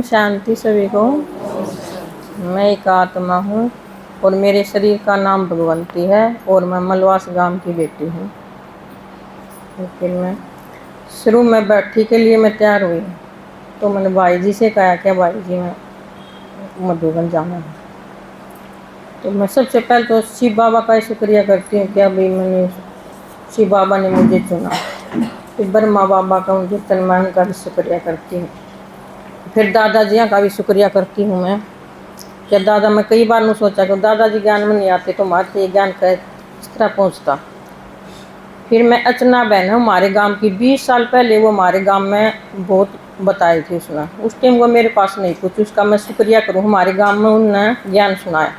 शांति सभी को। मैं एक आत्मा हूँ और मेरे शरीर का नाम भगवंती है और मैं मलवास गांव की बेटी हूँ। फिर मैं शुरू में बैठी के लिए मैं तैयार हुई तो मैंने भाई जी से कहा क्या भाई जी मैं मधुबन जाना है। तो मैं सबसे पहले तो शिव बाबा का शुक्रिया करती हूँ कि अभी मैंने शिव बाबा ने मुझे चुना। फिर ब्रह्मा बाबा का उनके तन्मान का भी शुक्रिया करती हूँ। फिर दादाजियाँ का भी शुक्रिया करती हूँ मैं क्या दादा मैं कई बार नहीं सोचा कि दादाजी ज्ञान में नहीं आते तो हमारे ज्ञान का इस तरह पहुँचता। फिर मैं अर्चना बहन हूँ हमारे गांव की 20 साल पहले वो हमारे गांव में बहुत बताई थी उसने। उस टाइम वो मेरे पास नहीं कुछ उसका मैं शुक्रिया करूँ हमारे गांव में उन्होंने ज्ञान सुनाया।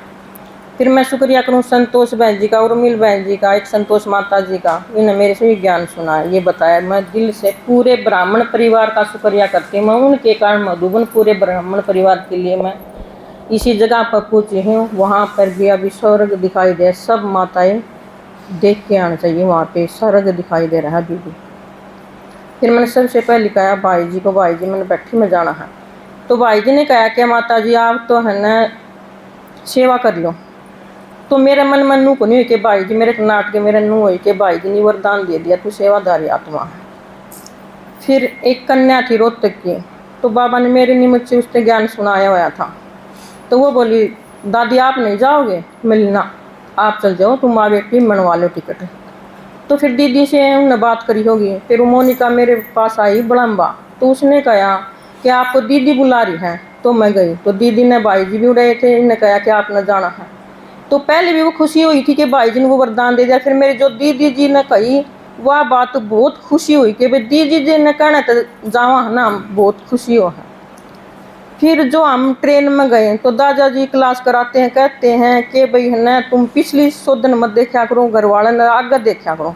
फिर मैं शुक्रिया करूँ संतोष बहन जी का उर्मिल बहन जी का एक संतोष माता जी का इन्होंने मेरे से भी ज्ञान सुनाया ये बताया। मैं दिल से पूरे ब्राह्मण परिवार का शुक्रिया करती हूँ। मैं उनके कारण मधुबन पूरे ब्राह्मण परिवार के लिए मैं इसी जगह पर पहुँची हूँ। वहाँ पर भी अभी स्वर्ग दिखाई दे सब माताएं देख के आना चाहिए वहाँ पे स्वर्ग दिखाई दे रहा है अभी भी। फिर मैंने सबसे पहले कहा भाई जी को भाई जी मैंने बैठी में जाना है तो भाई जी ने कहा कि माता जी आप तो है ना सेवा कर लो। तो मेरे मन में नू को नहीं हुई कि भाई जी मेरे नाटक मेरे नू हुई कि भाई जी ने वरदान दे दिया तू सेवादारी आत्मा है। फिर एक कन्या थी रोहतक की तो बाबा ने मेरे निमित्त से उसने ज्ञान सुनाया हुआ था। तो वो बोली दादी आप नहीं जाओगे मिलना आप चल जाओ तुम आ बेटी मनवा लो टिकट। तो फिर दीदी से उन्होंने बात करी होगी। फिर मोनिका मेरे पास आई बड़म्बा तो उसने कहा कि आपको दीदी बुला रही है। तो मैं गई तो दीदी ने भाई जी भी उड़े थे इन्होंने कहा कि आप न जाना है। तो पहले भी वो खुशी हुई थी कि भाई जी ने वो वरदान दे दिया। फिर मेरी जो दीदी जी ने कही वह बात बहुत खुशी हुई कि भाई दीदी जी ने कहना तो जावा है ना बहुत खुशी हो है। फिर जो हम ट्रेन में गए तो दादाजी क्लास कराते हैं कहते हैं कि भाई है ना तुम पिछली सोधन मत देखा करो घर वाले ने आगे देखा करो।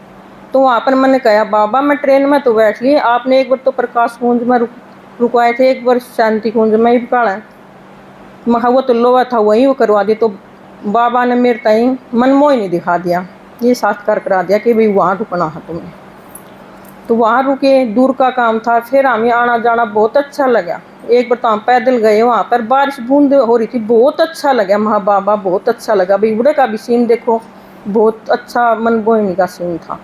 तो वहाँ पर मैंने कहा बाबा मैं ट्रेन में तो बैठ ली आपने एक बार तो प्रकाश कुंज में रुकवाए थे एक बार शांति कुंज में ही निकाला महा वो तो लोहा था वही वो करवा दी। तो बाबा ने मेरे ताई मनमोही नहीं दिखा दिया ये साक्षात्कार करा दिया कि भाई वहाँ रुकना है तुम्हें। तो वहाँ रुके दूर का काम था। फिर हमें आना जाना बहुत अच्छा लगा। एक बार तो हम पैदल गए वहाँ पर बारिश बूंद हो रही थी बहुत अच्छा लगा महा बाबा बहुत अच्छा लगा भाई उड़े का भी सीन देखो बहुत अच्छा मनमोहिनी का सीन था।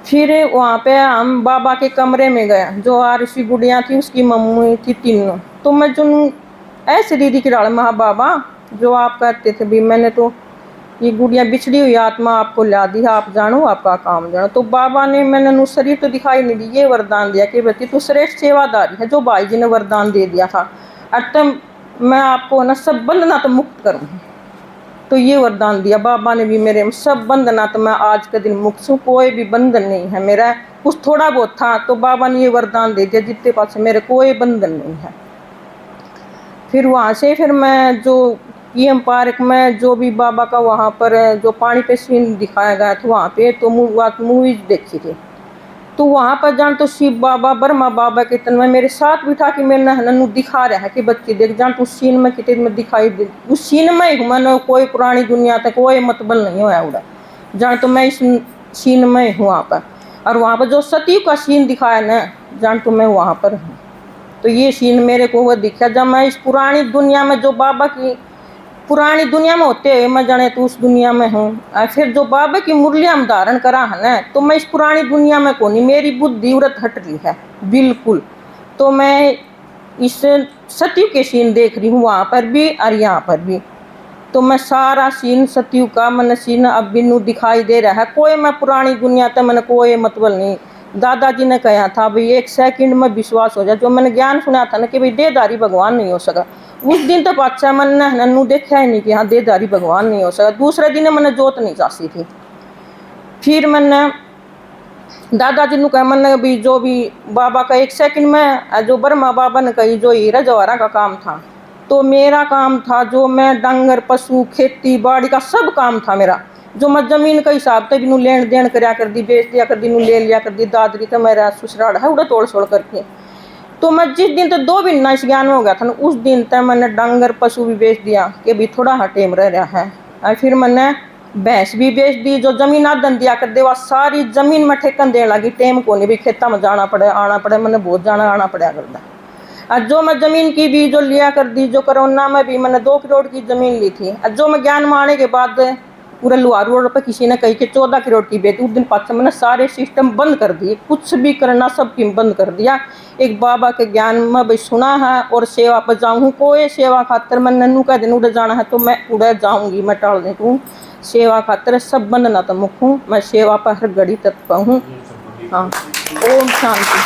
फिर वहाँ पे हम बाबा के कमरे में गए जो आरसी गुड़िया थी उसकी मम्मी थी तीनों। तो मैं जो ऐसे दीदी की डाल महा बाबा जो आप कहते थे भी मैंने तो ये गुड़िया बिछड़ी हुई आत्मा आपको ला दी है आप जानो आपका काम जानो। तो बाबा ने मैंने नु शरीर तो दिखाई नहीं दी ये वरदान दिया कि बेटी तू श्रेष्ठ सेवादारी है जो भाई जी ने वरदान दे दिया था अतः मैं आपको न सब बंधना तो मुक्त करूँ। तो ये वरदान दिया बाबा ने भी मेरे सब बंधना तो मैं आज के दिन मुक्त हूँ कोई भी बंधन नहीं है मेरा कुछ थोड़ा बहुत था तो बाबा ने ये वरदान दे दिया जितने पास मेरे कोई बंधन नहीं है। फिर वहाँ से फिर मैं जो पीएम पार्क में जो भी बाबा का वहाँ पर जो पानी पे सीन दिखाया गया था वहाँ पे तो मूवीज देखी थी। तो वहाँ पर जान तो शिव बाबा ब्रह्मा बाबा के तन में मेरे साथ बिठा के मेरे नन्नू दिखा रहा है कि बच्ची देख जान तो उस सीन में कितने में दिखाई दे उस सीन में ही मैंने कोई पुरानी दुनिया तक कोई मतबल नहीं होया उड़ा जान तो मैं इस सीन में हूँ वहाँ पर। और वहाँ पर जो सती का सीन दिखाया ना जान तो मैं वहाँ पर हूँ। तो ये सीन मेरे को वो दिखा जब मैं इस पुरानी दुनिया में जो बाबा की पुरानी दुनिया में होते हुए मैं जाने तो उस दुनिया में हूँ। और फिर जो बाबा की मुरलियाँ हम धारण करा है ना तो मैं इस पुरानी दुनिया में को नहीं मेरी बुद्धि व्रत हट रही है बिल्कुल। तो मैं इस सत्यु के सीन देख रही हूँ वहाँ पर भी और यहाँ पर भी। तो मैं सारा सीन सत्यु का मन सीन अब बिन्नू दिखाई दे रहा है कोई मैं पुरानी दुनिया तक मैंने कोई मतलब नहीं। दादाजी ने कहा था भाई एक सेकंड में विश्वास हो जाए जो मैंने ज्ञान सुना था ना कि भाई देहधारी भगवान नहीं हो सका उस दिन तो अच्छा मन नन्नू देखा ही नहीं कि हाँ देहधारी भगवान नहीं हो सका। दूसरे दिन मैंने जोत नहीं चासी थी। फिर मैंने दादाजी ने कहा मैंने भी जो भी बाबा का एक सेकंड में जो ब्रह्मा बाबा ने कही जो हीरा जवाहरा का काम था तो मेरा काम था जो मैं डांगर पशु खेती बाड़ी का सब काम था मेरा जो मैं जमीन का हिसाब तक भी लेन देन कराया कर दी बेच दिया कर दी ले लिया कर दी दादरी तो मेरा ससुराल है उड़ा तोड़ छोड़ करके। तो मैं जिस दिन तो 2 महीना इस ज्ञान में हो गया था ना उस दिन तक मैंने डांगर पशु भी बेच दिया कि भी थोड़ा हटेम रह रहा है। और फिर मैंने भैंस भी बेच दी जो जमीन आदन दिया कर दे वह सारी जमीन में ठेकन देने लगी टेम को नहीं भी खेता में जाना पड़े आना पड़े मैंने बहुत जाना आना पड़ा करता। और जो मैं जमीन की भी जो लिया कर दी, जो कोरोना में भी मैंने 2 करोड़ की जमीन ली थी, और जो मैं ज्ञान में आने के बाद पूरे लुहार रोड पर किसी ने कही कि 14 करोड़ की बेची, उस दिन पाछे मैंने सारे सिस्टम बंद कर दिए, कुछ भी करना सब की बंद कर दिया। एक बाबा के ज्ञान में भी सुना है और सेवा पर जाऊँ, कोई सेवा खातर मैं नन्नू का दिन उड़े जाना है तो मैं उड़े जाऊंगी, मैं टालने को सेवा खातर सब बंद ना तो मुख हूँ, मैं सेवा पर हर घड़ी तत्पर हूँ। हाँ, ओम शांति।